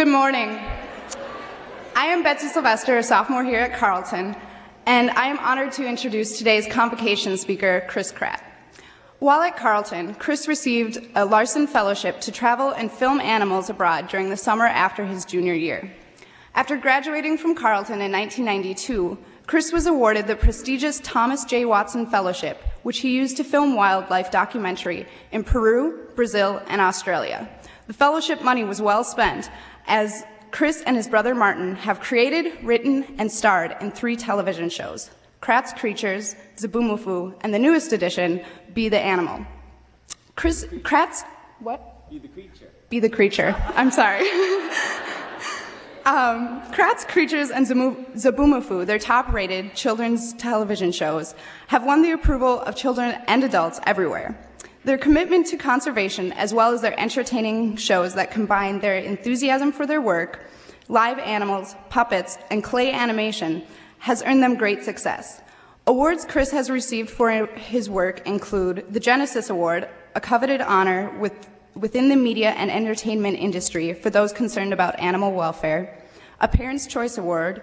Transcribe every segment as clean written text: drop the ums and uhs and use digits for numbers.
Good morning. I am Betsy Sylvester, a sophomore here at Carleton, and I am honored to introduce today's Convocation speaker, Chris Kratt. While at Carleton, Chris received a Larson Fellowship to travel and film animals abroad during the summer after his junior year. After graduating from Carleton in 1992, Chris was awarded the prestigious Thomas J. Watson Fellowship, which he used to film wildlife documentary in Peru, Brazil, and Australia. The fellowship money was well spent, as Chris and his brother Martin have created, written, and starred in 3 television shows: Kratts Creatures, Zaboomafoo, and the newest edition, Be the Animal. Kratts, what? Be the Creature. Be the Creature. I'm sorry. Kratts Creatures and Zaboomafoo, their top-rated children's television shows, have won the approval of children and adults everywhere. Their commitment to conservation, as well as their entertaining shows that combine their enthusiasm for their work, live animals, puppets, and clay animation, has earned them great success. Awards Chris has received for his work include the Genesis Award, a coveted honor within the media and entertainment industry for those concerned about animal welfare, a Parents' Choice Award,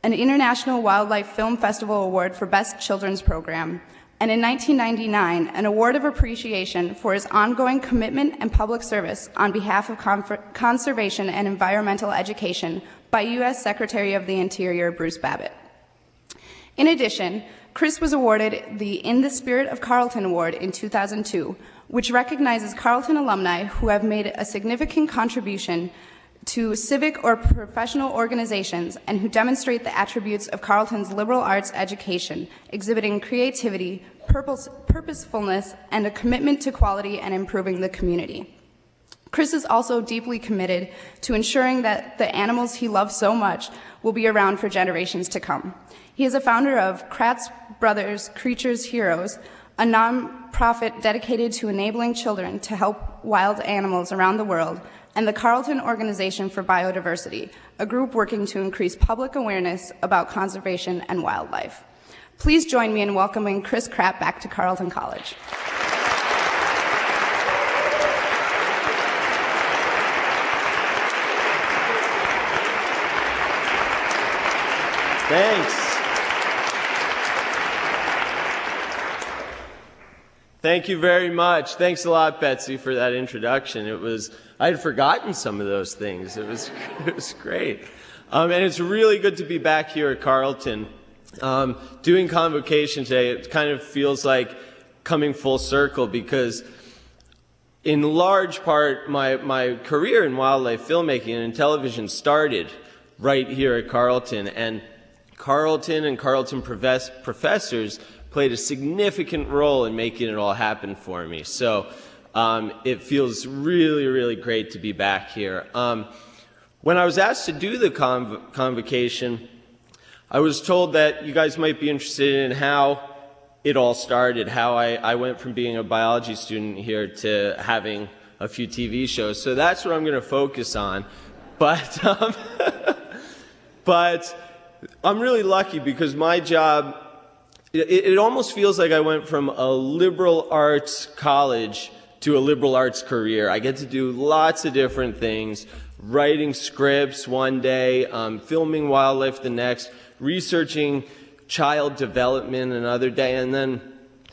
an International Wildlife Film Festival Award for Best Children's Program, and in 1999, an award of appreciation for his ongoing commitment and public service on behalf of conservation and environmental education by U.S. Secretary of the Interior Bruce Babbitt. In addition, Chris was awarded the In the Spirit of Carleton Award in 2002, which recognizes Carleton alumni who have made a significant contribution to civic or professional organizations and who demonstrate the attributes of Carleton's liberal arts education, exhibiting creativity, purposefulness, and a commitment to quality and improving the community. Chris is also deeply committed to ensuring that the animals he loves so much will be around for generations to come. He is a founder of Kratts Brothers Creatures Heroes, a nonprofit dedicated to enabling children to help wild animals around the world, and the Carleton Organization for Biodiversity, a group working to increase public awareness about conservation and wildlife. Please join me in welcoming Chris Kratt back to Carleton College. Thanks. Thank you very much. Thanks a lot, Betsy, for that introduction. I had forgotten some of those things. It was great. And it's really good to be back here at Carleton. Doing Convocation today, it kind of feels like coming full circle because in large part, my career in wildlife filmmaking and in television started right here at Carleton. And Carleton professors played a significant role in making it all happen for me. So it feels really, really great to be back here. When I was asked to do the Convocation, I was told that you guys might be interested in how it all started, how I went from being a biology student here to having a few TV shows. So that's what I'm going to focus on. But, but I'm really lucky because my job, it almost feels like I went from a liberal arts college to a liberal arts career. I get to do lots of different things, writing scripts one day, filming wildlife the next, researching child development another day, and then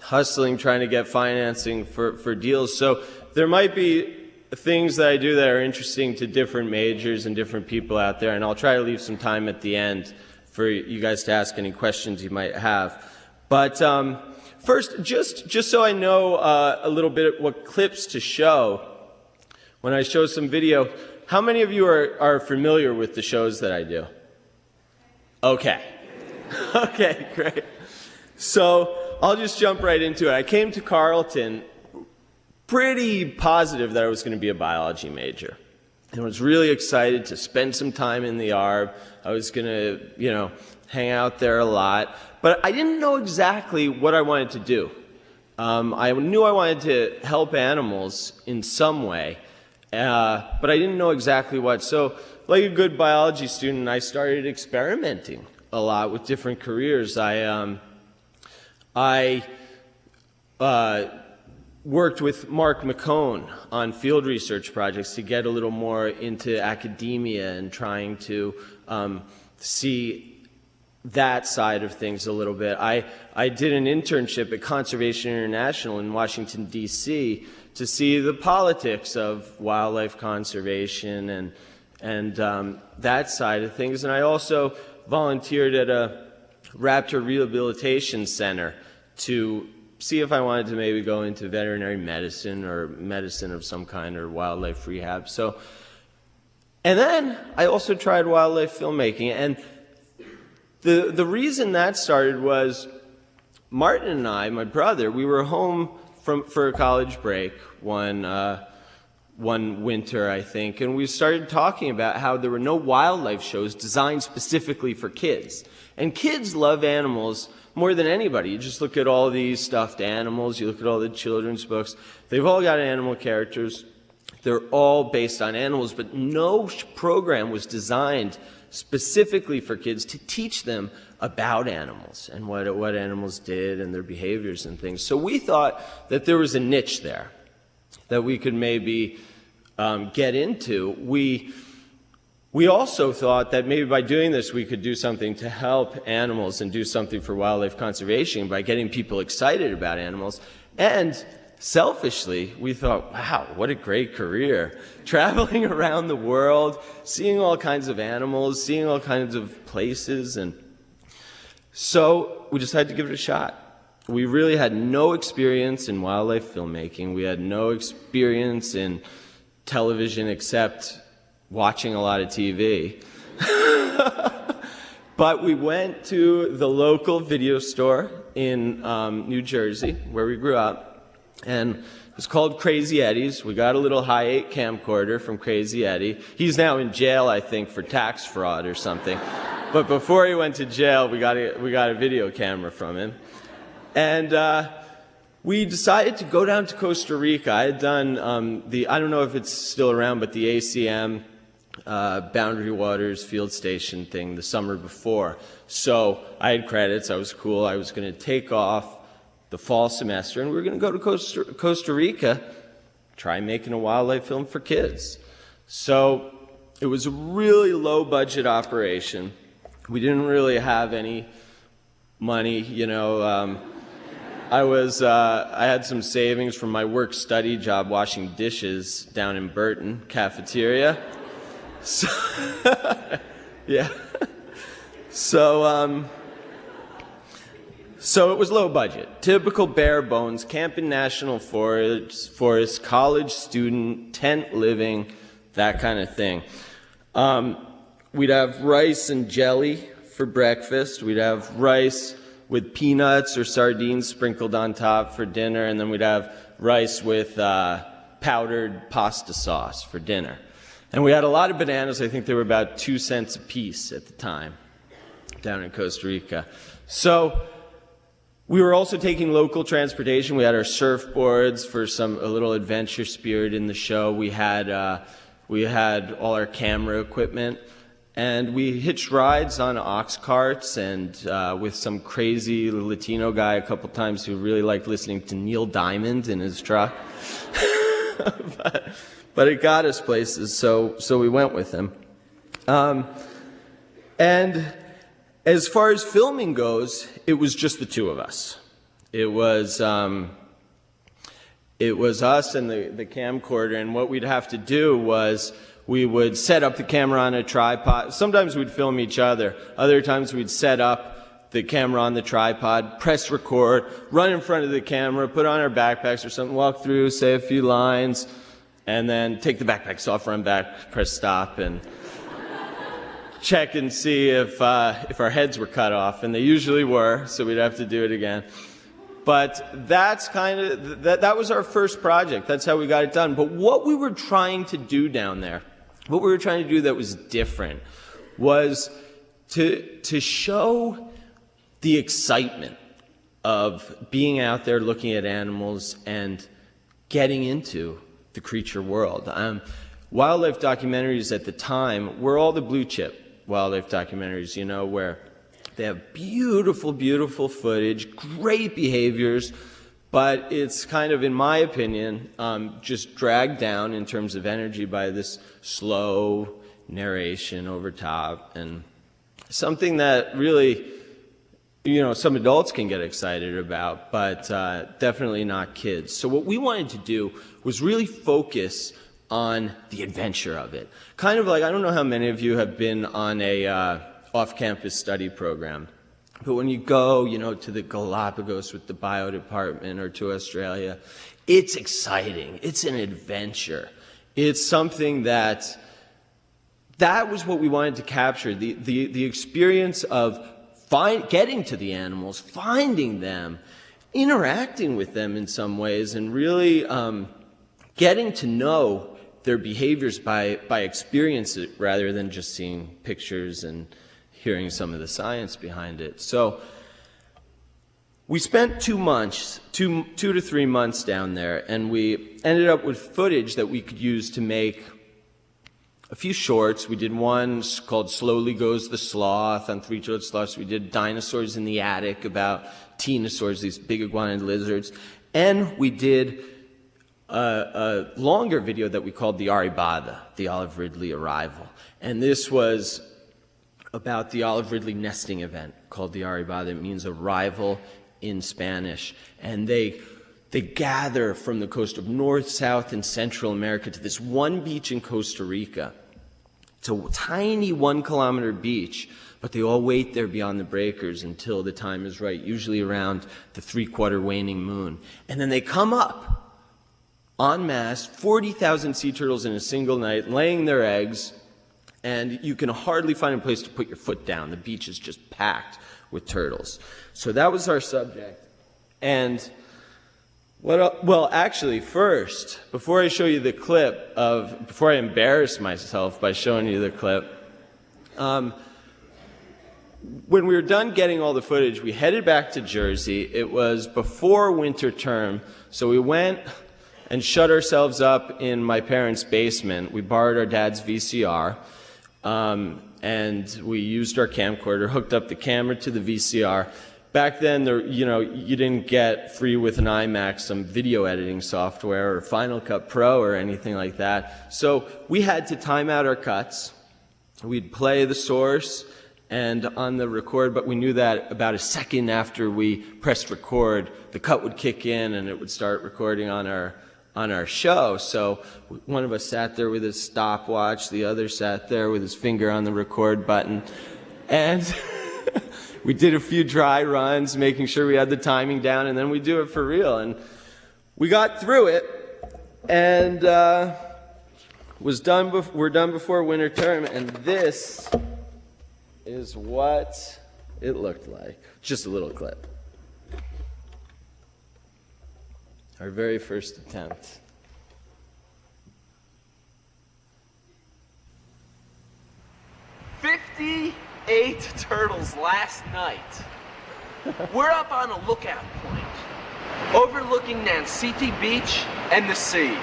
hustling, trying to get financing for deals. So there might be things that I do that are interesting to different majors and different people out there, and I'll try to leave some time at the end for you guys to ask any questions you might have. But first, just so I know a little bit what clips to show, when I show some video, how many of you are familiar with the shows that I do? Okay. Okay, great. So I'll just jump right into it. I came to Carleton pretty positive that I was going to be a biology major. And I was really excited to spend some time in the ARB. I was going to, hang out there a lot. But I didn't know exactly what I wanted to do. I knew I wanted to help animals in some way, but I didn't know exactly what. So, like a good biology student, I started experimenting a lot with different careers. I worked with Mark McCone on field research projects to get a little more into academia and trying to see that side of things a little bit. I did an internship at Conservation International in Washington, D.C. to see the politics of wildlife conservation and that side of things. And I also volunteered at a raptor rehabilitation center to see if I wanted to maybe go into veterinary medicine or medicine of some kind or wildlife rehab. And then I also tried wildlife filmmaking. And the reason that started was Martin and I, my brother, we were home for a college break one winter, I think, and we started talking about how there were no wildlife shows designed specifically for kids. And kids love animals more than anybody. You just look at all these stuffed animals, you look at all the children's books, they've all got animal characters. They're all based on animals, but no program was designed specifically for kids to teach them about animals and what animals did and their behaviors and things. So we thought that there was a niche there that we could maybe get into. We also thought that maybe by doing this we could do something to help animals and do something for wildlife conservation by getting people excited about animals. And selfishly, we thought, wow, what a great career. Traveling around the world, seeing all kinds of animals, seeing all kinds of places. And so we decided to give it a shot. We really had no experience in wildlife filmmaking. We had no experience in television except watching a lot of TV. But we went to the local video store in New Jersey, where we grew up. And it was called Crazy Eddie's. We got a little high-8 camcorder from Crazy Eddie. He's now in jail, I think, for tax fraud or something. But before he went to jail, we got a video camera from him. And we decided to go down to Costa Rica. I had done I don't know if it's still around, but the ACM Boundary Waters Field Station thing the summer before. So I had credits. I was cool. I was going to take off the fall semester, and we were going to go to Costa Rica, try making a wildlife film for kids. So it was a really low-budget operation. We didn't really have any money, you know. I had some savings from my work-study job washing dishes down in Burton cafeteria. So, yeah. So it was low budget, typical bare bones, camp in national forest, college student, tent living, that kind of thing. We'd have rice and jelly for breakfast. We'd have rice with peanuts or sardines sprinkled on top for dinner, and then we'd have rice with powdered pasta sauce for dinner. And we had a lot of bananas. I think they were about 2 cents a piece at the time down in Costa Rica. So we were also taking local transportation. We had our surfboards for a little adventure spirit in the show. We had all our camera equipment, and we hitched rides on ox carts and with some crazy Latino guy a couple times who really liked listening to Neil Diamond in his truck. But it got us places, so we went with him. And as far as filming goes, it was just the two of us. It was us and the camcorder, and what we'd have to do was we would set up the camera on a tripod. Sometimes we'd film each other. Other times we'd set up the camera on the tripod, press record, run in front of the camera, put on our backpacks or something, walk through, say a few lines, and then take the backpacks off, run back, press stop, and check and see if our heads were cut off, and they usually were, so we'd have to do it again. But that's that was our first project. That's how we got it done. But what we were trying to do down there, what we were trying to do that was different, was to show the excitement of being out there looking at animals and getting into the creature world. Wildlife documentaries at the time were all the blue chip wildlife documentaries, you know, where they have beautiful, beautiful footage, great behaviors, but it's kind of, in my opinion, just dragged down in terms of energy by this slow narration over top, and something that really, some adults can get excited about, but definitely not kids. So what we wanted to do was really focus on the adventure of it. Kind of like, I don't know how many of you have been on a off-campus study program, but when you go, to the Galapagos with the bio department or to Australia, it's exciting. It's an adventure. It's something that was what we wanted to capture, the experience of getting to the animals, finding them, interacting with them in some ways, and really getting to know their behaviors by experience it rather than just seeing pictures and hearing some of the science behind it. So we spent 2 months, 2 to 3 months down there, and we ended up with footage that we could use to make a few shorts. We did one called Slowly Goes the Sloth on three-toed sloths. We did Dinosaurs in the Attic about ptenosaurs, these big iguanid lizards. And we did a longer video that we called the Arribada, the Olive Ridley arrival. And this was about the Olive Ridley nesting event called the Arribada. It means arrival in Spanish. And they gather from the coast of North, South, and Central America to this one beach in Costa Rica. It's a tiny 1 kilometer beach, but they all wait there beyond the breakers until the time is right, usually around the 3/4 waning moon. And then they come up en masse, 40,000 sea turtles in a single night, laying their eggs, and you can hardly find a place to put your foot down. The beach is just packed with turtles. So that was our subject. And well, actually, first, before I show you the clip before I embarrass myself by showing you the clip, when we were done getting all the footage, we headed back to Jersey. It was before winter term, so we went and shut ourselves up in my parents' basement. We borrowed our dad's VCR, and we used our camcorder, hooked up the camera to the VCR. Back then, you didn't get free with an iMac some video editing software or Final Cut Pro or anything like that. So we had to time out our cuts. We'd play the source and on the record, but we knew that about a second after we pressed record, the cut would kick in and it would start recording on our show. So one of us sat there with his stopwatch, the other sat there with his finger on the record button, and we did a few dry runs, making sure we had the timing down, and then we do it for real. And we got through it, and we're done before winter term, and this is what it looked like. Just a little clip. Our very first attempt. "58 turtles last night. We're up on a lookout point, overlooking Nansiti Beach and the sea.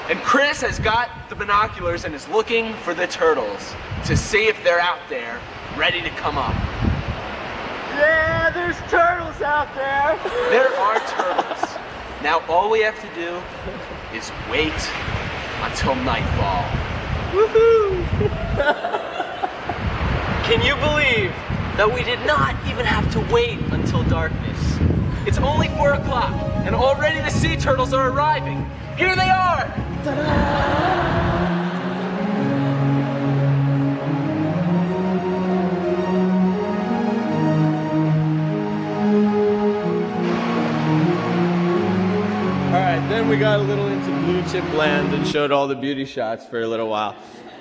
And Chris has got the binoculars and is looking for the turtles to see if they're out there, ready to come up. Yeah, there's turtles out there. There are turtles. Now all we have to do is wait until nightfall." Woohoo! Can you believe that we did not even have to wait until darkness? It's only 4 o'clock, and already the sea turtles are arriving. Here they are! All right, then we got a little into blue chip land and showed all the beauty shots for a little while.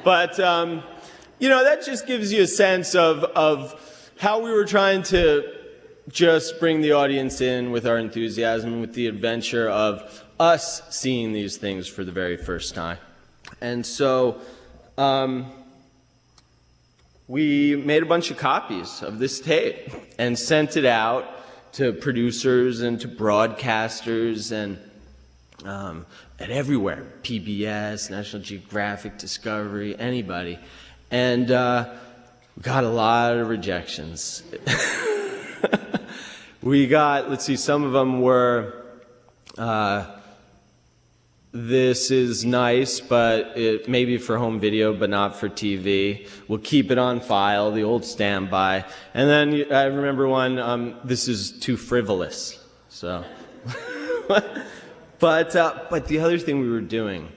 But, that just gives you a sense of how we were trying to just bring the audience in with our enthusiasm, with the adventure of us seeing these things for the very first time. And so we made a bunch of copies of this tape and sent it out to producers and to broadcasters and everywhere, PBS, National Geographic, Discovery, anybody. And we got a lot of rejections. We got, let's see, some of them were, this is nice, but it maybe for home video, but not for TV. We'll keep it on file, the old standby. And then I remember one, this is too frivolous. So, but the other thing we were doing,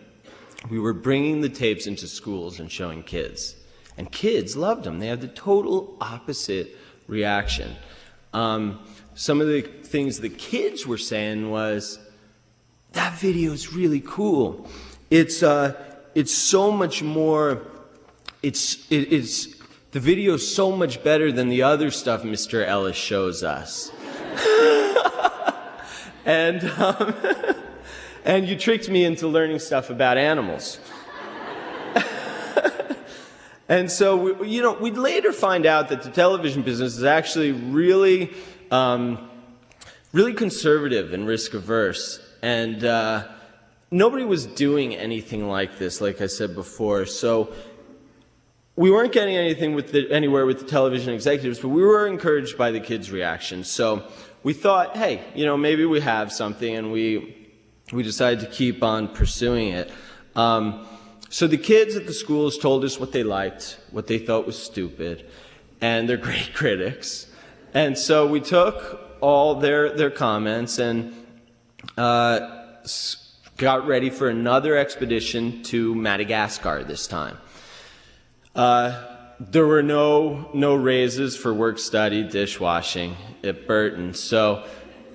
we were bringing the tapes into schools and showing kids. And kids loved them. They had the total opposite reaction. Some of the things the kids were saying was, that video is really cool. It's so much more, the video is so much better than the other stuff Mr. Ellis shows us. And you tricked me into learning stuff about animals. And so, we'd later find out that the television business is actually really, really conservative and risk averse. And nobody was doing anything like this, like I said before. So we weren't getting anything anywhere with the television executives, but we were encouraged by the kids' reaction. So we thought, hey, maybe we have something, and we decided to keep on pursuing it. So the kids at the schools told us what they liked, what they thought was stupid, and they're great critics. And so we took all their comments and got ready for another expedition to Madagascar this time. There were no raises for work study, dishwashing at Burton. So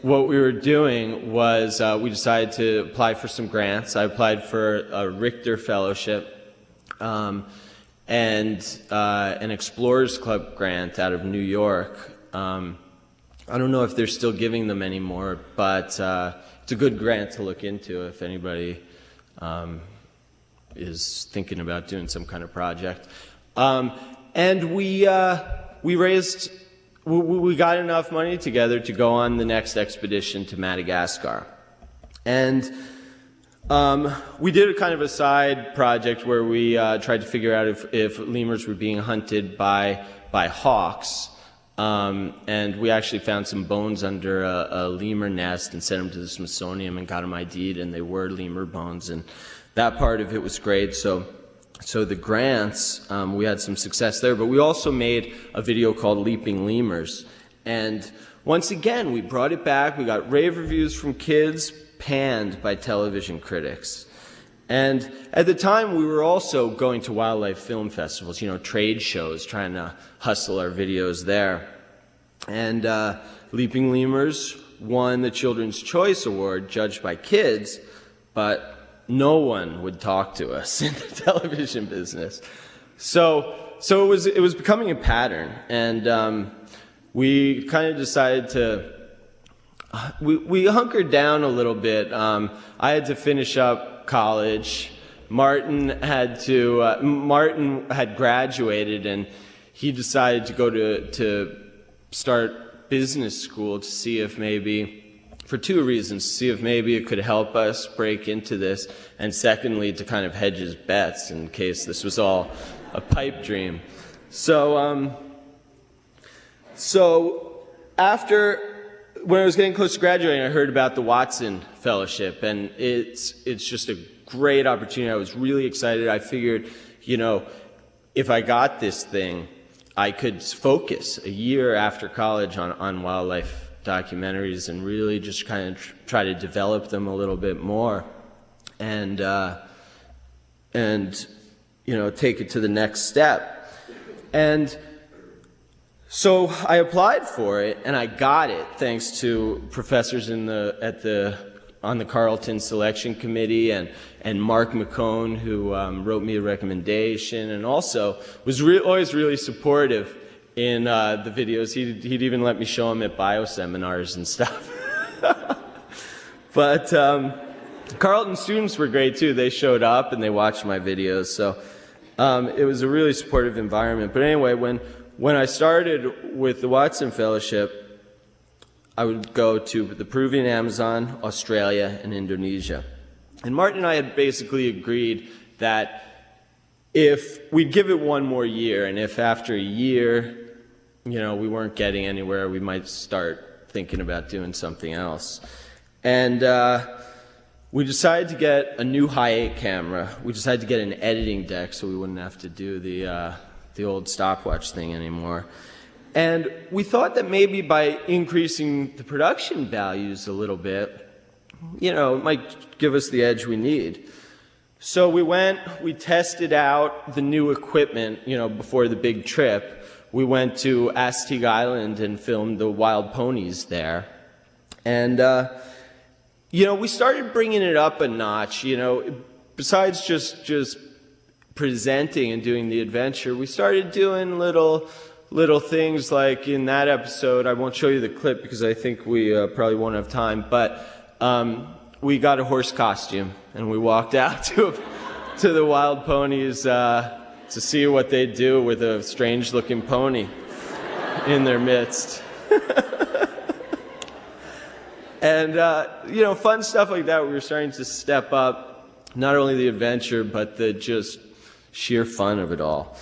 what we were doing was we decided to apply for some grants. I applied for a Richter Fellowship and an Explorers Club grant out of New York. I don't know if they're still giving them anymore, but it's a good grant to look into if anybody is thinking about doing some kind of project. And we raised, we got enough money together to go on the next expedition to Madagascar. And we did a kind of a side project where we tried to figure out if lemurs were being hunted by hawks. And we actually found some bones under a lemur nest and sent them to the Smithsonian and got them ID'd, and they were lemur bones, and that part of it was great. So the grants, we had some success there, but we also made a video called Leaping Lemurs. And once again, we brought it back. We got rave reviews from kids, panned by television critics. And at the time, we were also going to wildlife film festivals, trade shows, trying to hustle our videos there. And Leaping Lemurs won the Children's Choice Award, judged by kids, but no one would talk to us in the television business. So it was becoming a pattern, and we kind of decided to, we hunkered down a little bit. I had to finish up college. Martin had graduated, and he decided to go to start business school to see if maybe, for two reasons, see if maybe it could help us break into this, and secondly, to kind of hedge his bets in case this was all a pipe dream. So after, when I was getting close to graduating, I heard about the Watson Fellowship, and it's just a great opportunity. I was really excited. I figured, if I got this thing, I could focus a year after college on wildlife documentaries and really just kind of try to develop them a little bit more, and take it to the next step. And so I applied for it, and I got it thanks to professors on the Carleton selection committee, and Mark McCone, who wrote me a recommendation, and also was always really supportive in the videos. He'd even let me show him at bioseminars and stuff. But Carleton students were great too. They showed up and they watched my videos, so it was a really supportive environment. But anyway, when I started with the Watson Fellowship, I would go to the Peruvian Amazon, Australia, and Indonesia. And Martin and I had basically agreed that if we'd give it one more year, and if after a year, we weren't getting anywhere, we might start thinking about doing something else. And we decided to get a new high-8 camera. We decided to get an editing deck so we wouldn't have to do the old stopwatch thing anymore. And we thought that maybe by increasing the production values a little bit, you know, it might give us the edge we need. So we tested out the new equipment, you know, before the big trip. We went to Aztec Island and filmed the wild ponies there. And, you know, we started bringing it up a notch, you know, besides just presenting and doing the adventure, we started doing little things like in that episode. I won't show you the clip because I think we probably won't have time, but we got a horse costume and we walked out to the wild ponies to see what they do with a strange looking pony in their midst. And, you know, fun stuff like that. We were starting to step up not only the adventure, but the just sheer fun of it all.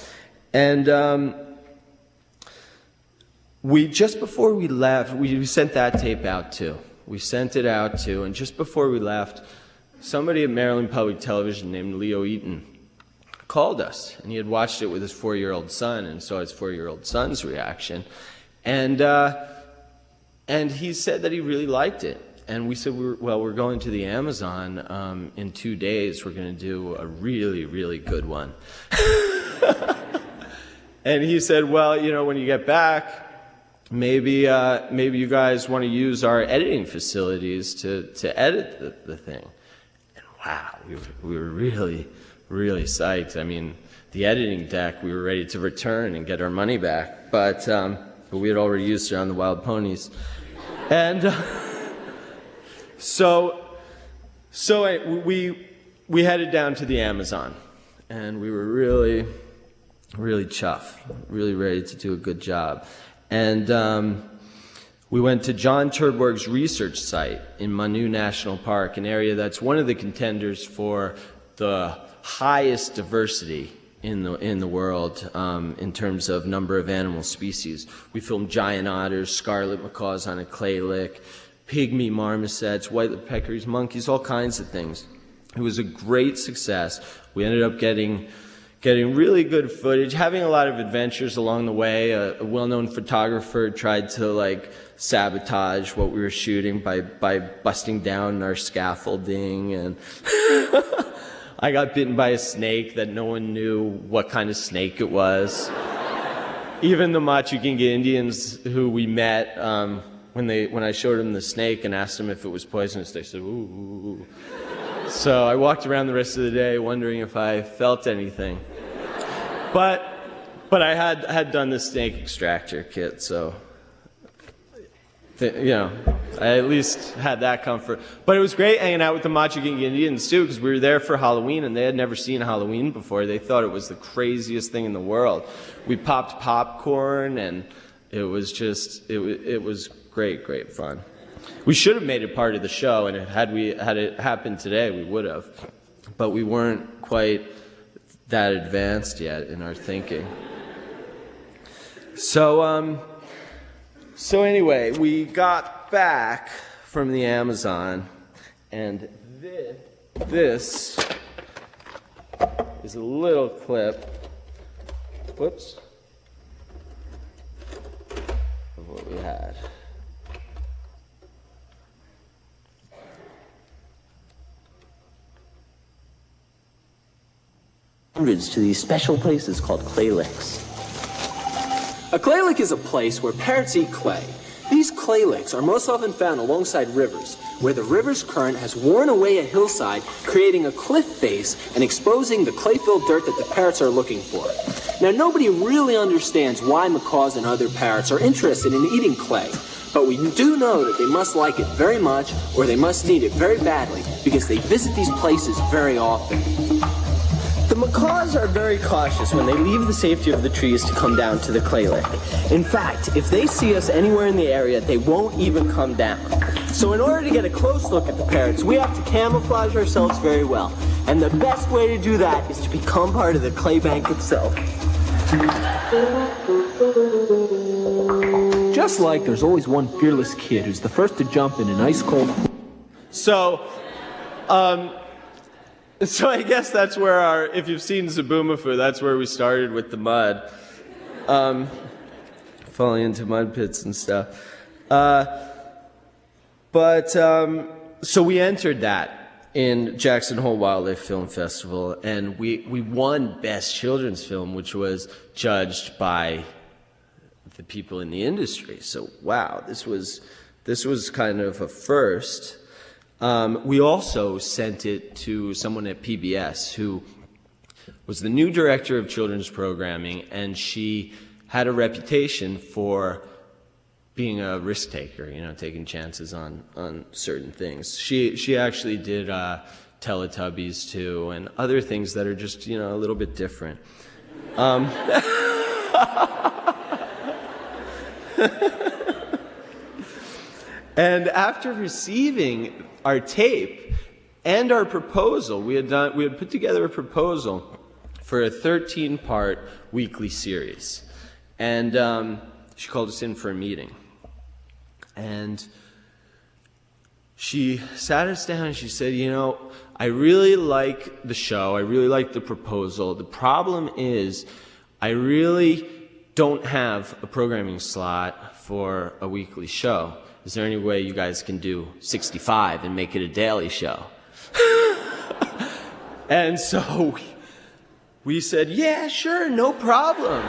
And just before we left, we sent that tape out too. We sent it out too, and just before we left, somebody at Maryland Public Television named Leo Eaton called us, and he had watched it with his 4-year-old son and saw his 4-year-old son's reaction. And he said that he really liked it. And we said, we're going to the Amazon in 2 days. We're going to do a really, really good one. And he said, well, you know, when you get back, maybe you guys want to use our editing facilities to edit the thing. And wow, we were really, really psyched. I mean, the editing deck, we were ready to return and get our money back. But we had already used it on the wild ponies. And so we headed down to the Amazon, and we were really, really chuffed, really ready to do a good job. And we went to John Terborg's research site in Manu National Park, an area that's one of the contenders for the highest diversity in the world in terms of number of animal species. We filmed giant otters, scarlet macaws on a clay lick, pygmy marmosets, white-lipped peccaries, monkeys, all kinds of things. It was a great success. We ended up getting really good footage, having a lot of adventures along the way. A well-known photographer tried to like sabotage what we were shooting by busting down our scaffolding, and I got bitten by a snake that no one knew what kind of snake it was. Even the Machu-Ginga Indians who we met, when I showed them the snake and asked them if it was poisonous, they said, ooh. So I walked around the rest of the day wondering if I felt anything. But I had done the snake extractor kit, so you know, I at least had that comfort. But it was great hanging out with the Machu-Ginga Indians too, because we were there for Halloween and they had never seen Halloween before. They thought it was the craziest thing in the world. We popped popcorn and it was just, it was great fun. We should have made it part of the show, and had it happened today, we would have. But we weren't quite that advanced yet in our thinking. So anyway, we got back from the Amazon, and this is a little clip, whoops, of what we had. Hundreds to these special places called clay licks. A clay lick is a place where parrots eat clay. These clay licks are most often found alongside rivers, where the river's current has worn away a hillside, creating a cliff face and exposing the clay-filled dirt that the parrots are looking for. Now, nobody really understands why macaws and other parrots are interested in eating clay, but we do know that they must like it very much, or they must need it very badly, because they visit these places very often. The macaws are very cautious when they leave the safety of the trees to come down to the clay lick. In fact, if they see us anywhere in the area, they won't even come down. So in order to get a close look at the parrots, we have to camouflage ourselves very well. And the best way to do that is to become part of the clay bank itself. just like there's always one fearless kid who's the first to jump in an ice-cold... So I guess that's where if you've seen Zoboomafoo, that's where we started with the mud. Falling into mud pits and stuff. So we entered that in Jackson Hole Wildlife Film Festival, and we won Best Children's Film, which was judged by the people in the industry. So wow, this was kind of a first. We also sent it to someone at PBS who was the new director of children's programming, and she had a reputation for being a risk taker, you know, taking chances on certain things. She actually did Teletubbies too, and other things that are just, you know, a little bit different. And after receiving our tape and our proposal, we had put together a proposal for a 13-part weekly series. And she called us in for a meeting. And she sat us down and she said, you know, I really like the show. I really like the proposal. The problem is I really don't have a programming slot for a weekly show. Is there any way you guys can do 65 and make it a daily show? And so we said, yeah, sure, no problem.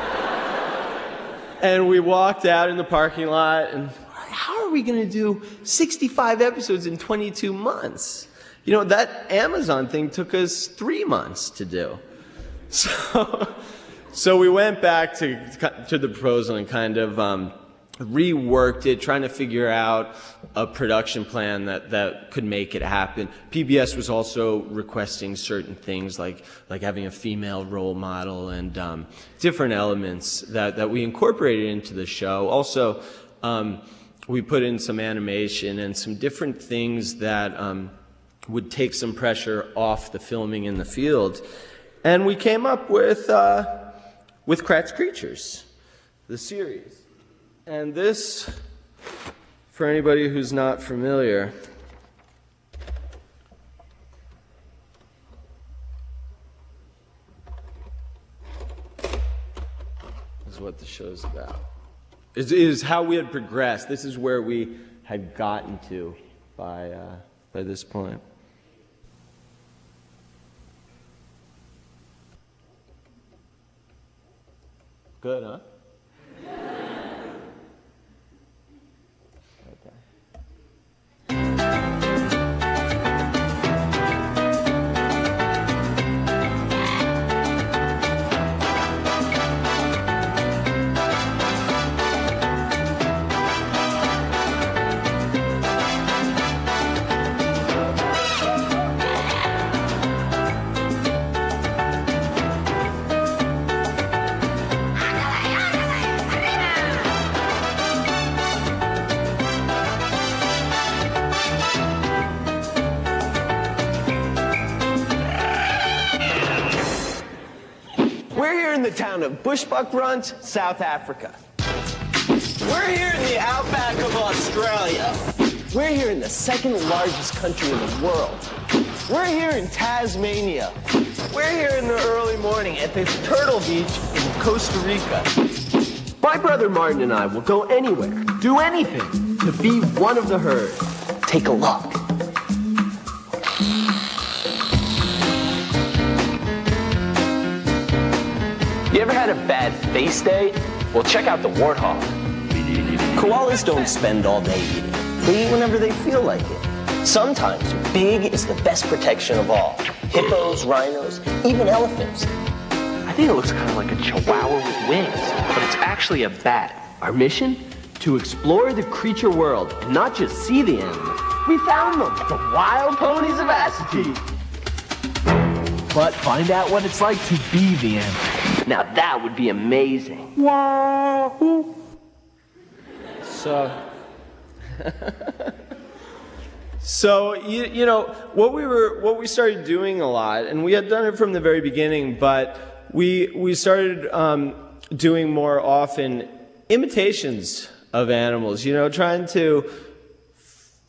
And we walked out in the parking lot, and how are we going to do 65 episodes in 22 months? You know, that Amazon thing took us 3 months to do. So we went back to the proposal and kind of reworked it, trying to figure out a production plan that could make it happen. PBS was also requesting certain things like having a female role model and different elements that we incorporated into the show. Also, we put in some animation and some different things that would take some pressure off the filming in the field. And we came up with Kratts Creatures, the series. And this, for anybody who's not familiar, is what the show's about. Is how we had progressed. This is where we had gotten to by this point. Good, huh? Town of Bushbuckrunt, South Africa. We're here in the outback of Australia. We're here in the second largest country in the world. We're here in Tasmania. We're here in the early morning at this turtle beach in Costa Rica. My brother Martin and I will go anywhere, do anything to be one of the herd. Take a look. You ever had a bad face day? Well, check out the warthog. Koalas don't spend all day eating. They eat whenever they feel like it. Sometimes big is the best protection of all. Hippos, rhinos, even elephants. I think it looks kind of like a chihuahua with wings, but it's actually a bat. Our mission? To explore the creature world and not just see the animals. We found them, the wild ponies of Assateague. But find out what it's like to be the animal. Now that would be amazing. Wahoo! So you know what we started doing a lot, and we had done it from the very beginning, but we started doing more often imitations of animals, you know, trying to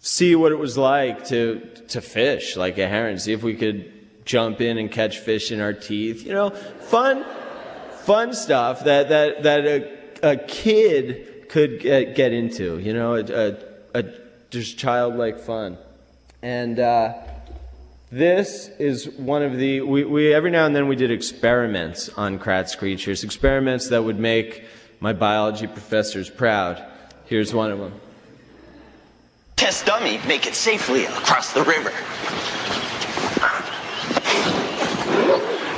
see what it was like to fish like a heron, see if we could jump in and catch fish in our teeth, you know, fun stuff that a kid could get into, you know, just childlike fun. And this is one of the, we every now and then we did experiments on Kratts Creatures, experiments that would make my biology professors proud. Here's one of them. Test dummy, make it safely across the river.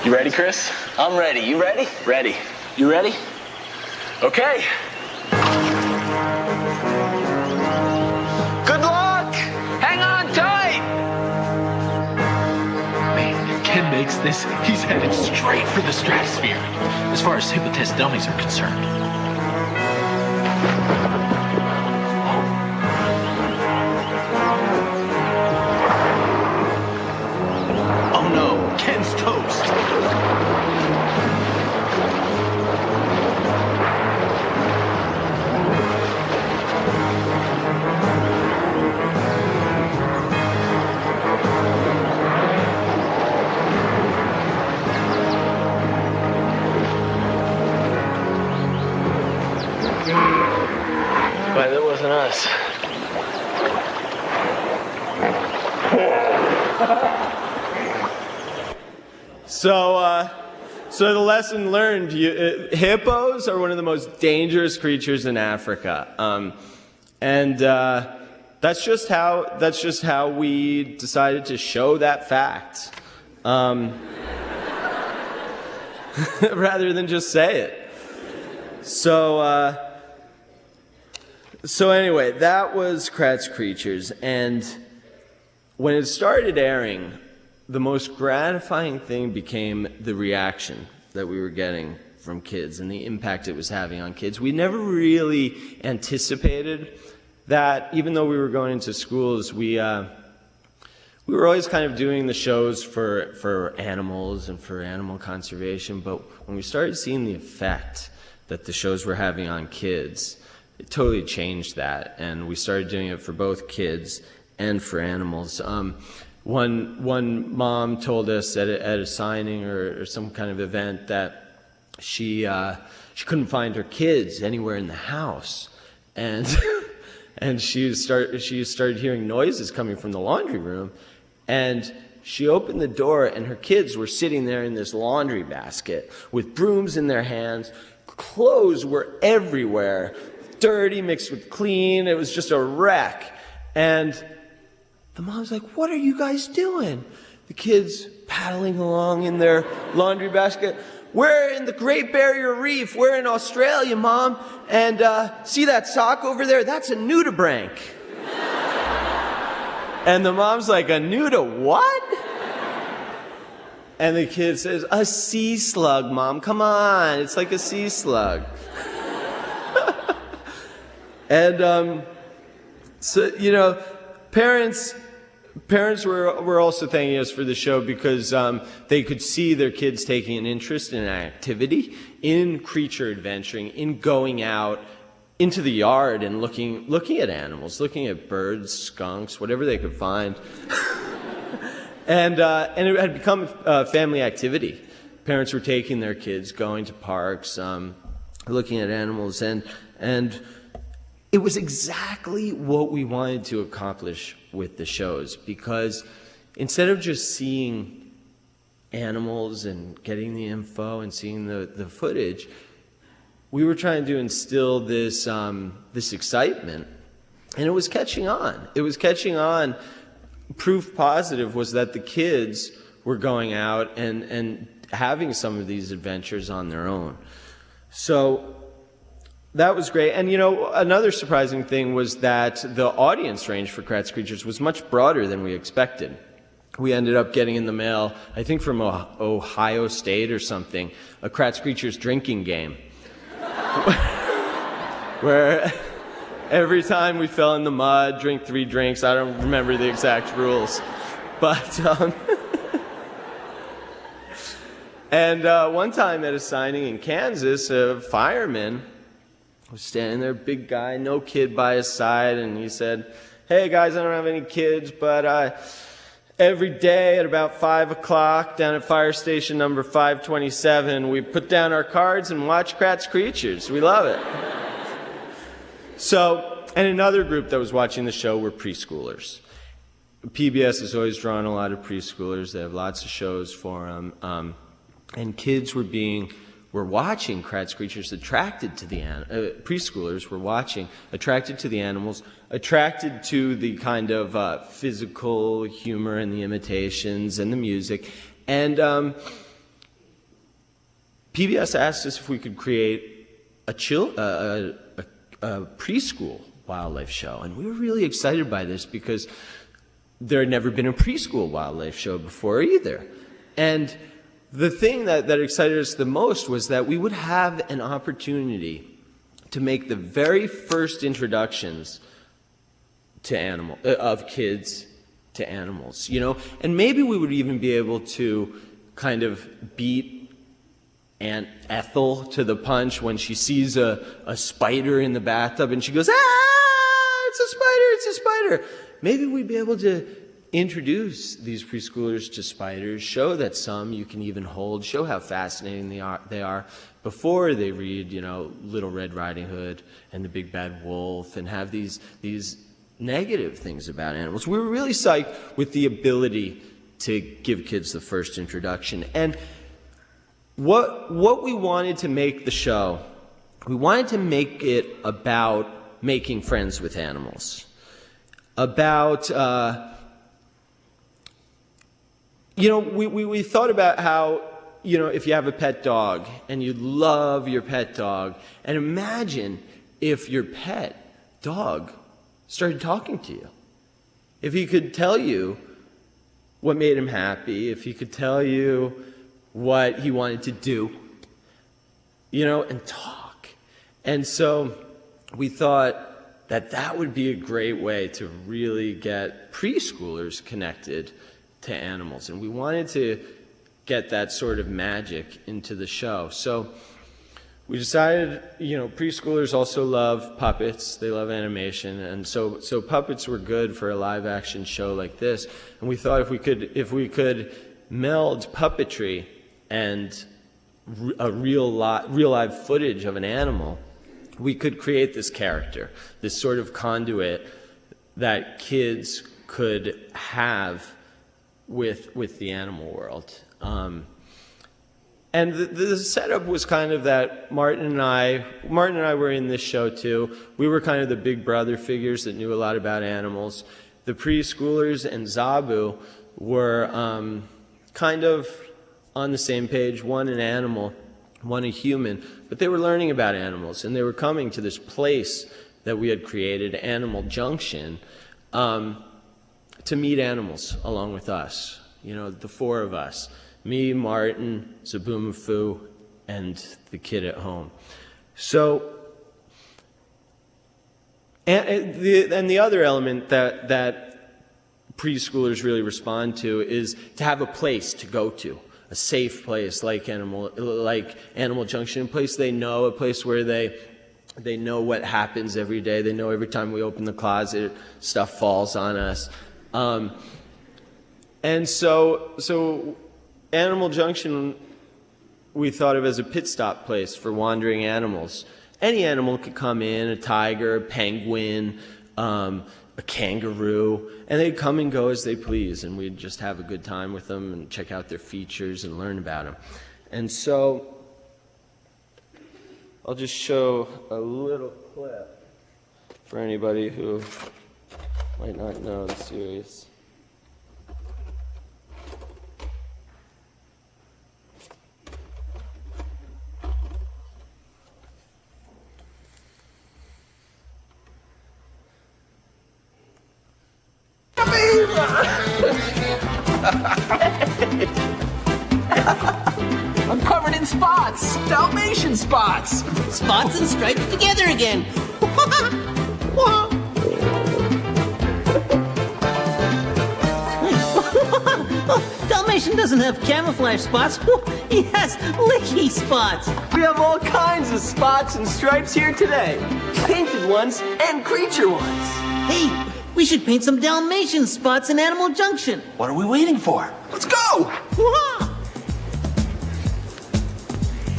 You ready, Chris? I'm ready. You ready? Ready. You ready? Okay. Good luck! Hang on tight! Man, if Ken makes this, he's headed straight for the stratosphere, as far as hypnotist dummies are concerned. Oh no, Ken's toast. But that wasn't us. So the lesson learned, hippos are one of the most dangerous creatures in Africa. That's just how we decided to show that fact. Rather than just say it. So anyway, that was Kratts Creatures, and when it started airing, the most gratifying thing became the reaction that we were getting from kids and the impact it was having on kids. We never really anticipated that, even though we were going into schools, we were always kind of doing the shows for animals and for animal conservation, but when we started seeing the effect that the shows were having on kids, it totally changed that, and we started doing it for both kids and for animals. One mom told us at a signing or some kind of event that she couldn't find her kids anywhere in the house, and and she started hearing noises coming from the laundry room, and she opened the door, and her kids were sitting there in this laundry basket with brooms in their hands. Clothes were everywhere, dirty mixed with clean. It was just a wreck. And the mom's like, "What are you guys doing?" The kids paddling along in their laundry basket. "We're in the Great Barrier Reef. We're in Australia, Mom. And see that sock over there? That's a nudibranch." And the mom's like, "A nuda what?" And the kid says, "A sea slug, Mom. Come on. It's like a sea slug." And so, you know, parents were also thanking us for the show because they could see their kids taking an interest in an activity, in creature adventuring, in going out into the yard and looking at animals, looking at birds, skunks, whatever they could find. And it had become a family activity. Parents were taking their kids, going to parks, looking at animals, and it was exactly what we wanted to accomplish with the shows, because instead of just seeing animals and getting the info and seeing the footage, we were trying to instill this excitement, and it was catching on. It was catching on. Proof positive was that the kids were going out and having some of these adventures on their own. So that was great. And, you know, another surprising thing was that the audience range for Kratts Creatures was much broader than we expected. We ended up getting in the mail, I think from Ohio State or something, a Kratts Creatures drinking game. Where every time we fell in the mud, drink 3 drinks. I don't remember the exact rules. But, and one time at a signing in Kansas, a fireman was standing there, big guy, no kid by his side, and he said, "Hey guys, I don't have any kids, but every day at about 5 o'clock down at fire station number 527, we put down our cards and watch Kratts Creatures. We love it." So, and another group that was watching the show were preschoolers. PBS has always drawn a lot of preschoolers. They have lots of shows for them. And kids were watching Kratts Creatures, attracted to the preschoolers were watching, attracted to the animals, attracted to the kind of physical humor and the imitations and the music. And PBS asked us if we could create a preschool wildlife show. And we were really excited by this because there had never been a preschool wildlife show before either. And the thing that excited us the most was that we would have an opportunity to make the very first introductions to of kids to animals, you know, and maybe we would even be able to kind of beat Aunt Ethel to the punch when she sees a spider in the bathtub and she goes, "Ah, it's a spider, it's a spider." Maybe we'd be able to introduce these preschoolers to spiders, show that some you can even hold, show how fascinating they are before they read, you know, Little Red Riding Hood and the Big Bad Wolf and have these negative things about animals. We were really psyched with the ability to give kids the first introduction. And what we wanted to make the show, we wanted to make it about making friends with animals, about you know, we thought about how, you know, if you have a pet dog and you love your pet dog, and imagine if your pet dog started talking to you. If he could tell you what made him happy, if he could tell you what he wanted to do, you know, and talk. And so we thought that that would be a great way to really get preschoolers connected to animals, and we wanted to get that sort of magic into the show. So we decided, you know, preschoolers also love puppets, they love animation, and so puppets were good for a live action show like this. And we thought if we could meld puppetry and a real live footage of an animal, we could create this character, this sort of conduit that kids could have with the animal world. And the setup was kind of that Martin and I were in this show too. We were kind of the big brother figures that knew a lot about animals. The preschoolers and Zabu were kind of on the same page, one an animal, one a human, but they were learning about animals, and they were coming to this place that we had created, Animal Junction, to meet animals along with us, you know, the four of us, me, Martin, Zoboomafoo, and the kid at home. So, and the other element that preschoolers really respond to is to have a place to go to, a safe place like Animal Junction, a place they know, a place where they know what happens every day. They know every time we open the closet, stuff falls on us. And so Animal Junction we thought of as a pit stop place for wandering animals. Any animal could come in, a tiger, a penguin, a kangaroo, and they'd come and go as they please, and we'd just have a good time with them and check out their features and learn about them. And so I'll just show a little clip for anybody who might not know the series. I'm covered in spots, Dalmatian spots. Spots and stripes together again. Dalmatian Dalmatian doesn't have camouflage spots. He has licky spots. We have all kinds of spots and stripes here today. Painted ones and creature ones. Hey, we should paint some Dalmatian spots in Animal Junction. What are we waiting for? Let's go! Wah!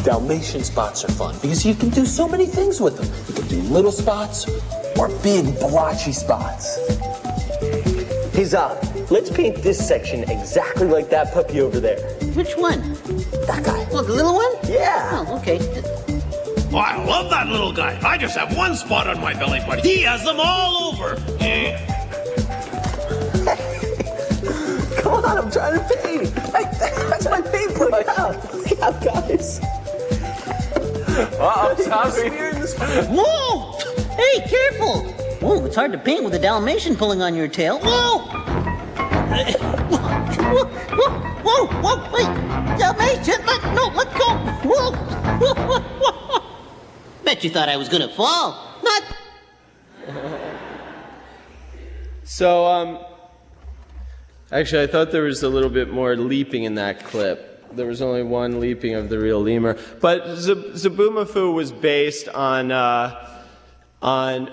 Dalmatian spots are fun because you can do so many things with them. You can do little spots or big blotchy spots. Hey, Zob, let's paint this section exactly like that puppy over there. Which one? That guy. Well, the little one? Yeah. Oh, okay. Oh, I love that little guy. I just have one spot on my belly, but he has them all over. Come on, I'm trying to paint. That's my paintbrush. Look out, guys. Uh-oh, sorry. Whoa! Hey, careful! Whoa, it's hard to paint with a Dalmatian pulling on your tail. Whoa! Whoa, wait! Dalmatian, let go! Whoa! Bet you thought I was gonna fall. Not... So, actually, I thought there was a little bit more leaping in that clip. There was only one leaping of the real lemur. But Zoboomafoo was based on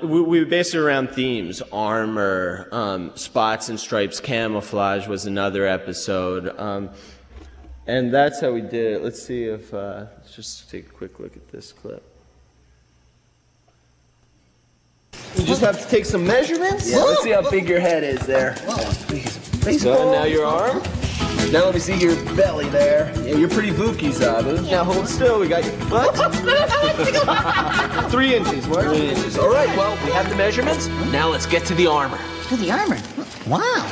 we based it around themes. Armor, spots and stripes, camouflage was another episode. And that's how we did it. Let's see if, let's just take a quick look at this clip. You just have to take some measurements. Yeah, let's see how big your head is there. So now your arm. Now let me see your belly there. Yeah, you're pretty booky, Zabu. Now hold still. We got your foot. 3 inches. What? 3 inches. All right, well, we have the measurements. Now let's get to the armor. To the armor. Wow.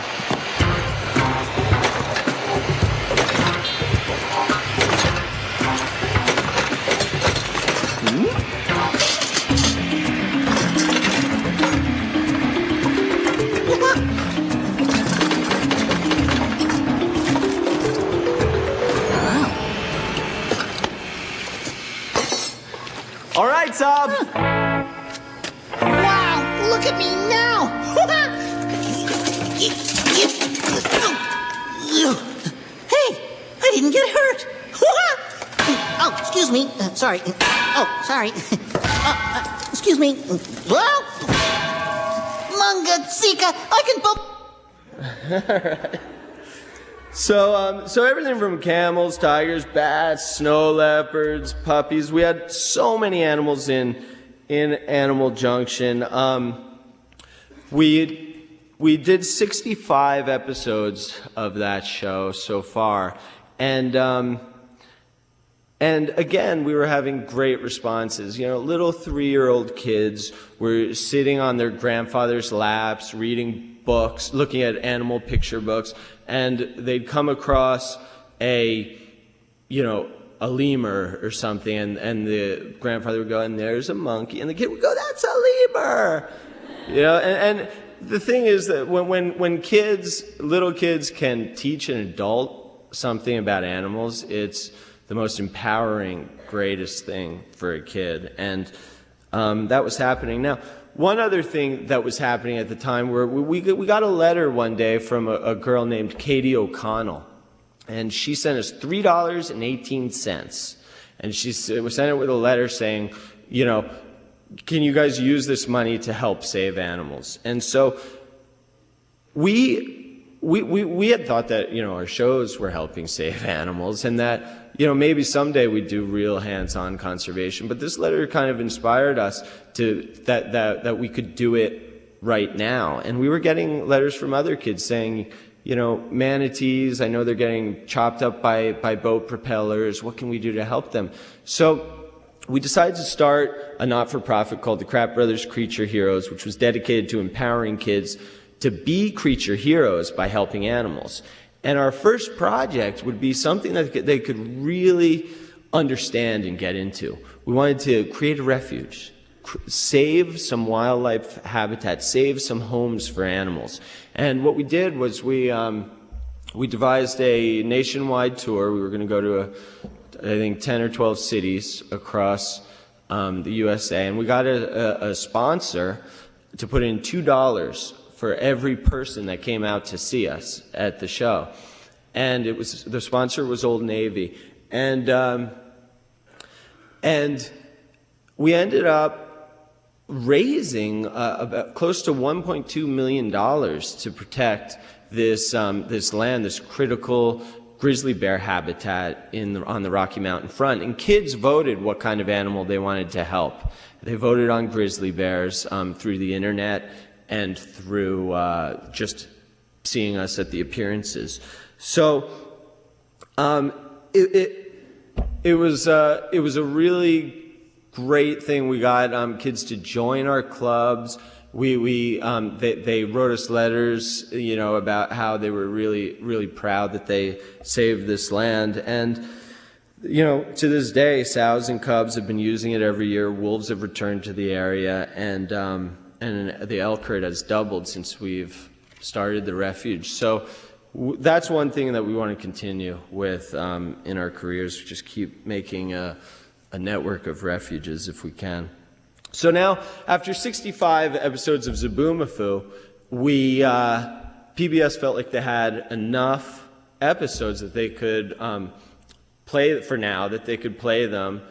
All right, Zob. Wow, look at me now! Hey, I didn't get hurt! Oh, excuse me. Sorry. Oh, sorry. Excuse me. Whoa! Manga Sika, I can bump. So everything from camels, tigers, bats, snow leopards, puppies. We had so many animals in Animal Junction. We did 65 episodes of that show so far, and again, we were having great responses. You know, little 3-year-old kids were sitting on their grandfather's laps, reading books, looking at animal picture books, and they'd come across a lemur or something, and the grandfather would go, and there's a monkey, and the kid would go, that's a lemur! You know, and the thing is that when little kids can teach an adult something about animals, it's the most empowering, greatest thing for a kid. And that was happening. Now, one other thing that was happening at the time, where we got a letter one day from a girl named Katie O'Connell. And she sent us $3.18. And we sent it with a letter saying, you know, can you guys use this money to help save animals? And so we had thought that, you know, our shows were helping save animals, and that, you know, maybe someday we'd do real hands-on conservation. But this letter kind of inspired us that we could do it right now. And we were getting letters from other kids saying, you know, manatees, I know they're getting chopped up by boat propellers. What can we do to help them? So we decided to start a not-for-profit called the Kratt Brothers Creature Heroes, which was dedicated to empowering kids to be creature heroes by helping animals. And our first project would be something that they could really understand and get into. We wanted to create a refuge, save some wildlife habitat, save some homes for animals. And what we did was we devised a nationwide tour. We were going to go to I think 10 or 12 cities across the USA, and we got a sponsor to put in $2 for every person that came out to see us at the show. and the sponsor was Old Navy, and we ended up raising about close to $1.2 million to protect this land, this critical grizzly bear habitat on the Rocky Mountain front. And kids voted what kind of animal they wanted to help. They voted on grizzly bears through the internet and through just seeing us at the appearances. So it was a really great thing. We got kids to join our clubs. They wrote us letters, about how they were really proud that they saved this land. And, to this day, sows and cubs have been using it every year. Wolves have returned to the area, and the elk herd has doubled since we've started the refuge. So that's one thing that we want to continue with in our careers. Just keep making a network of refuges if we can. So now, after 65 episodes of Zoboomafoo, PBS felt like they had enough episodes that they could play for now, that they could play them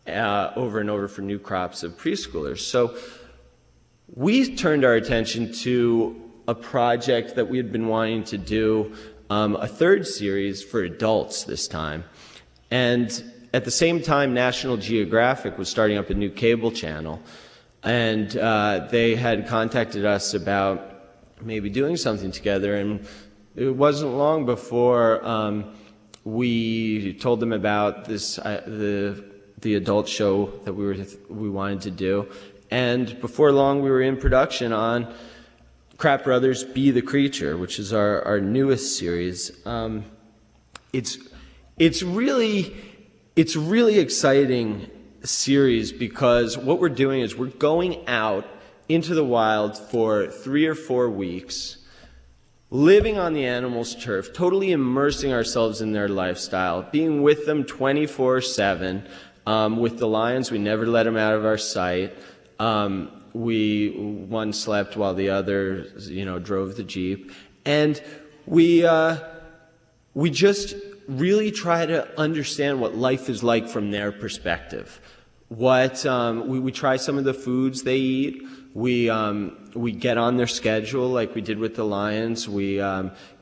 over and over for new crops of preschoolers. So we turned our attention to a project that we had been wanting to do, a third series for adults this time. And at the same time, National Geographic was starting up a new cable channel, and they had contacted us about maybe doing something together. And it wasn't long before we told them about this the adult show that we wanted to do, and before long we were in production on Kratt Brothers' Be the Creature, which is our newest series. It's really exciting series because what we're doing is we're going out into the wild for 3 or 4 weeks, living on the animals' turf, totally immersing ourselves in their lifestyle, being with them 24/7. With the lions, we never let them out of our sight. One slept while the other, drove the Jeep. And we just really try to understand what life is like from their perspective. We try some of the foods they eat. We get on their schedule like we did with the lions. We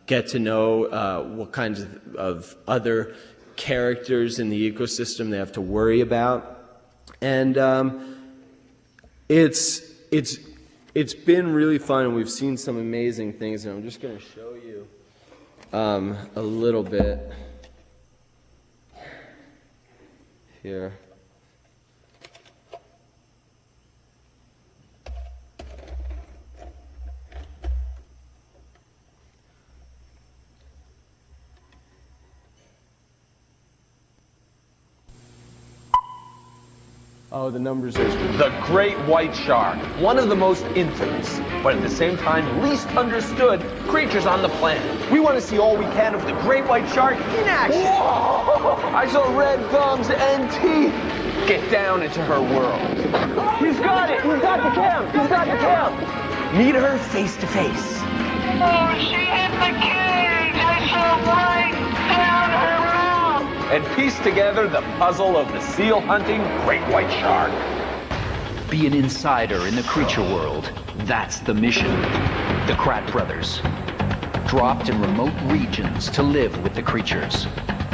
get to know what kinds of other characters in the ecosystem they have to worry about. And it's been really fun, and we've seen some amazing things, and I'm just going to show you a little bit here. Oh, the numbers are... The great white shark, one of the most infamous, but at the same time least understood creatures on the planet. We want to see all we can of the great white shark in action. Whoa! I saw red thumbs and teeth. Get down into her world. He's got it! He's got the cam! He's got the cam! Meet her face to face. Oh, she hit the cage! I saw right down her mouth! And piece together the puzzle of the seal-hunting great white shark. Be an insider in the creature world. That's the mission. The Kratt Brothers. Dropped in remote regions to live with the creatures.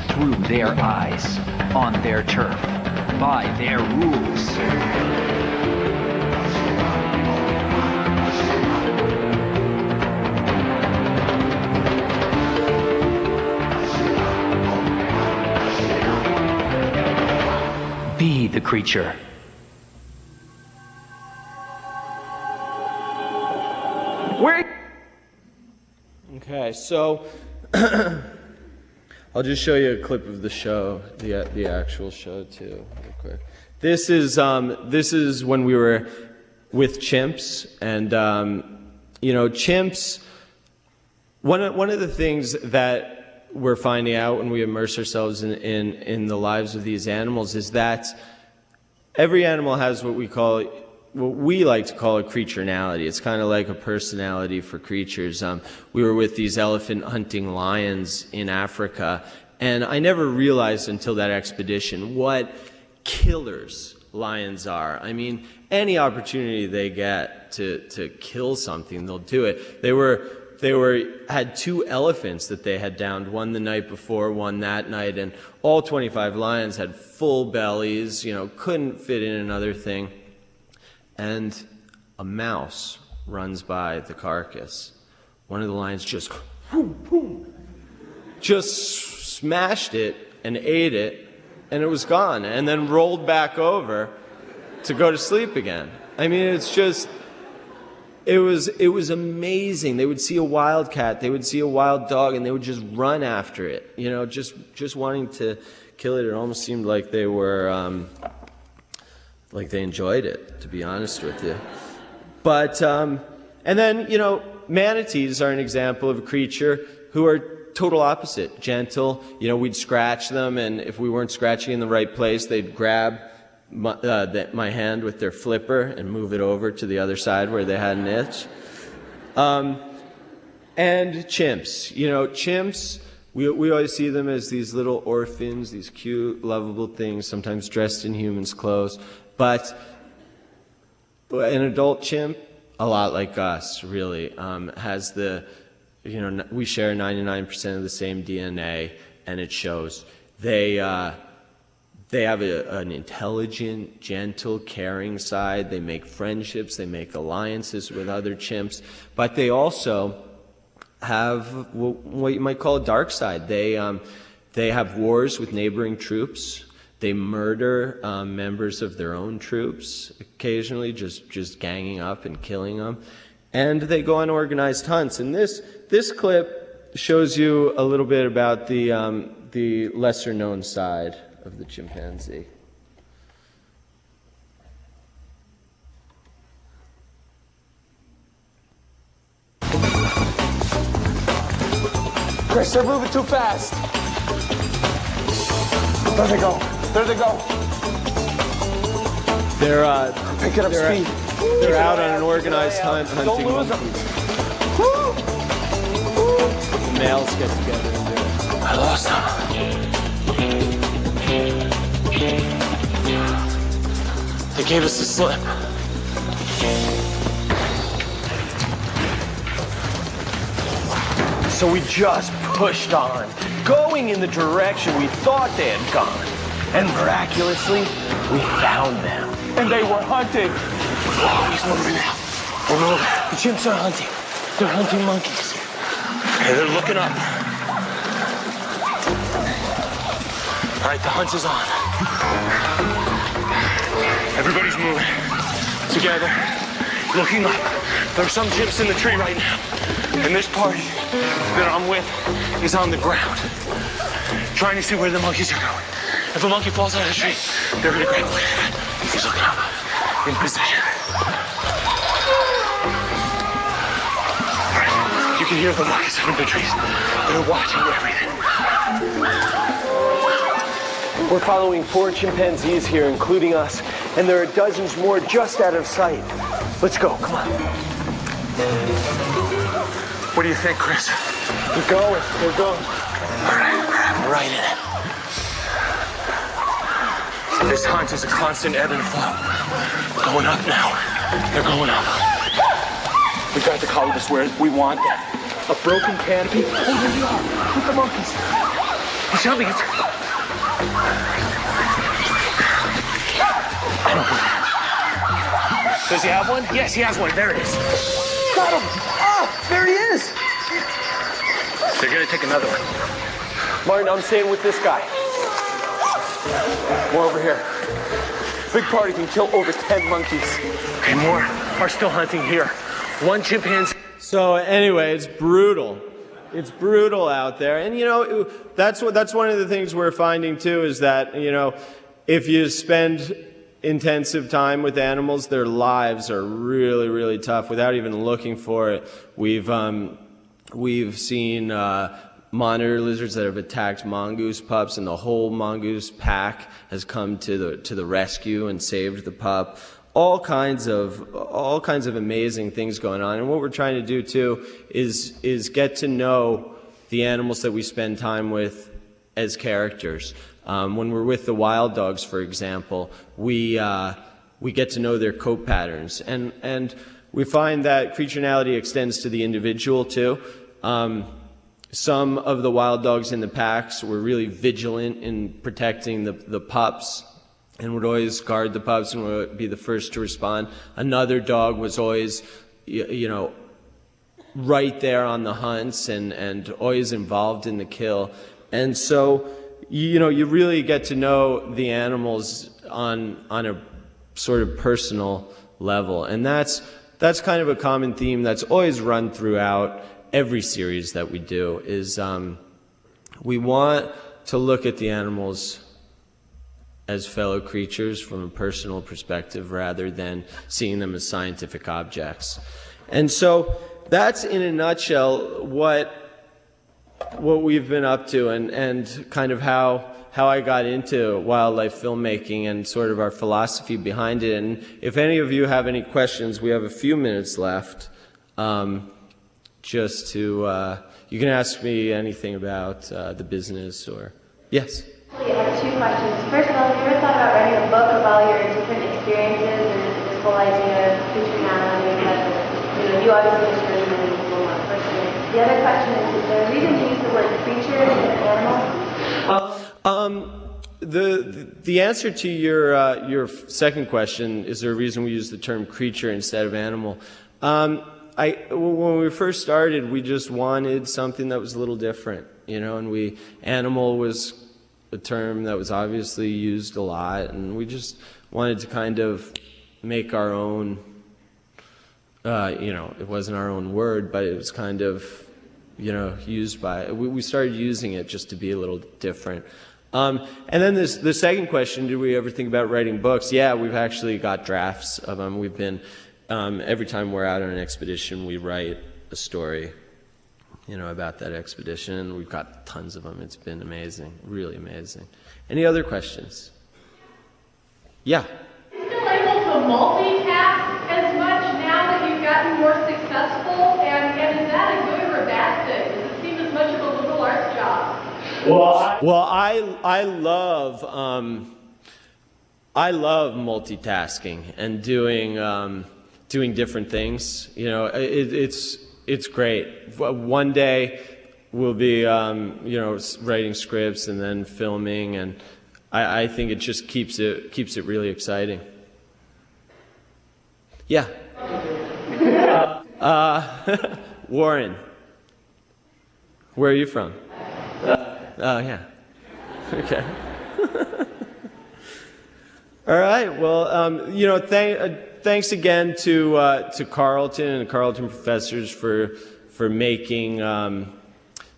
Through their eyes. On their turf. By their rules. Be the creature. Okay, so I'll just show you a clip of the show, the actual show too, real quick. This is when we were with chimps, and chimps. One of the things that we're finding out when we immerse ourselves in the lives of these animals is that every animal has what we call what we like to call a creaturenality. It's kind of like a personality for creatures. We were with these elephant hunting lions in Africa, and I never realized until that expedition what killers lions are. I mean, any opportunity they get to kill something, they'll do it. They had 2 elephants that they had downed, one the night before, one that night, and all 25 lions had full bellies, couldn't fit in another thing. And a mouse runs by the carcass. One of the lions just smashed it and ate it, and it was gone, and then rolled back over to go to sleep again. I mean, it's just, it was amazing. They would see a wild cat, they would see a wild dog, and they would just run after it, just wanting to kill it. It almost seemed like they were, like they enjoyed it, to be honest with you. But, and then, manatees are an example of a creature who are total opposite, gentle. We'd scratch them, and if we weren't scratching in the right place, they'd grab my hand with their flipper and move it over to the other side where they had an itch. And chimps. Chimps, we always see them as these little orphans, these cute, lovable things, sometimes dressed in humans' clothes. But an adult chimp, a lot like us, really, has we share 99% of the same DNA, and it shows. They have an intelligent, gentle, caring side. They make friendships, they make alliances with other chimps, but they also have what you might call a dark side. They have wars with neighboring troops. They murder members of their own troops occasionally, just ganging up and killing them. And they go on organized hunts. And this clip shows you a little bit about the lesser-known side of the chimpanzee. Chris, they're moving too fast. There they go. There they go. They're picking up speed. They're out on an organized hunt, hunting Don't lose them. The males get together and do it. I lost them. They gave us the slip. So we just pushed on, going in the direction we thought they had gone. And miraculously, we found them. And they were hunting. Oh, he's moving now. We're moving. The chimps are hunting. They're hunting monkeys. And they're looking up. All right, the hunt is on. Everybody's moving. Together. Looking up. There are some chimps in the tree right now. And this party that I'm with is on the ground. Trying to see where the monkeys are going. If a monkey falls out of the tree, they're gonna grab it. He's looking up. In position. Right. You can hear the monkeys in the trees. They're watching everything. We're following 4 chimpanzees here, including us, and there are dozens more just out of sight. Let's go, come on. What do you think, Chris? They're going, they're going. All right, we're right in it. This hunt is a constant ebb and flow. Going up now. They're going up. We got the colonists where we want them. A broken canopy. Oh, here they are. With the monkeys. He's shoving it. Does he have one? Yes, he has one. There it is. Got him. Oh, there he is. They're going to take another one. Martin, I'm staying with this guy. More over here. Big party can kill over 10 monkeys. Okay, more are still hunting here. 1 chimpanzee. So anyway, it's brutal. It's brutal out there. And that's one of the things we're finding too, is that, if you spend intensive time with animals, their lives are really, really tough without even looking for it. We've seen monitor lizards that have attacked mongoose pups, and the whole mongoose pack has come to the rescue and saved the pup. all kinds of amazing things going on. And what we're trying to do too is get to know the animals that we spend time with as characters. When we're with the wild dogs, for example, we get to know their coat patterns, and we find that creaturality extends to the individual too. Some of the wild dogs in the packs were really vigilant in protecting the pups and would always guard the pups and would be the first to respond. Another dog was always, right there on the hunts and always involved in the kill. And so, you really get to know the animals on a sort of personal level. And that's kind of a common theme that's always run throughout every series that we do, is we want to look at the animals as fellow creatures from a personal perspective rather than seeing them as scientific objects. And so that's in a nutshell what we've been up to, and kind of how I got into wildlife filmmaking and sort of our philosophy behind it. And if any of you have any questions, we have a few minutes left. Just to, you can ask me anything about the business or, yes? I have two questions. First of all, have you ever thought about writing a book of all your different experiences and this whole idea of creaturality that, you obviously describe many people more personally. The other question is there a reason to use the word creature instead of animal? The answer to your second question, is there a reason we use the term creature instead of animal? When we first started, we just wanted something that was a little different, and animal was a term that was obviously used a lot, and we just wanted to kind of make our own, it wasn't our own word, but it was kind of, used by, we started using it just to be a little different. And then the second question, did we ever think about writing books? Yeah, we've actually got drafts of them. We've been, every time we're out on an expedition, we write a story, about that expedition. We've got tons of them. It's been amazing, really amazing. Any other questions? Yeah? Are you still able to multitask as much now that you've gotten more successful? And is that a good or a bad thing? Does it seem as much of a liberal arts job? Well, I love multitasking and doing different things. It's great. One day we'll be writing scripts and then filming, and I think it just keeps it really exciting. Yeah. Warren. Where are you from? Oh, yeah. Okay. All right. Well, thanks again to Carleton and the Carleton professors for making,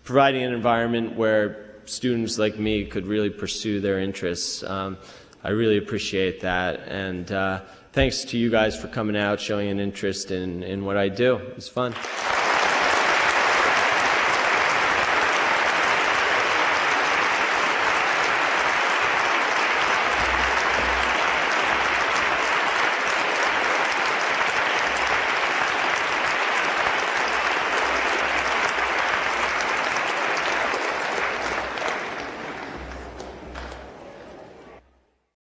providing an environment where students like me could really pursue their interests. I really appreciate that, and thanks to you guys for coming out, showing an interest in what I do. It was fun.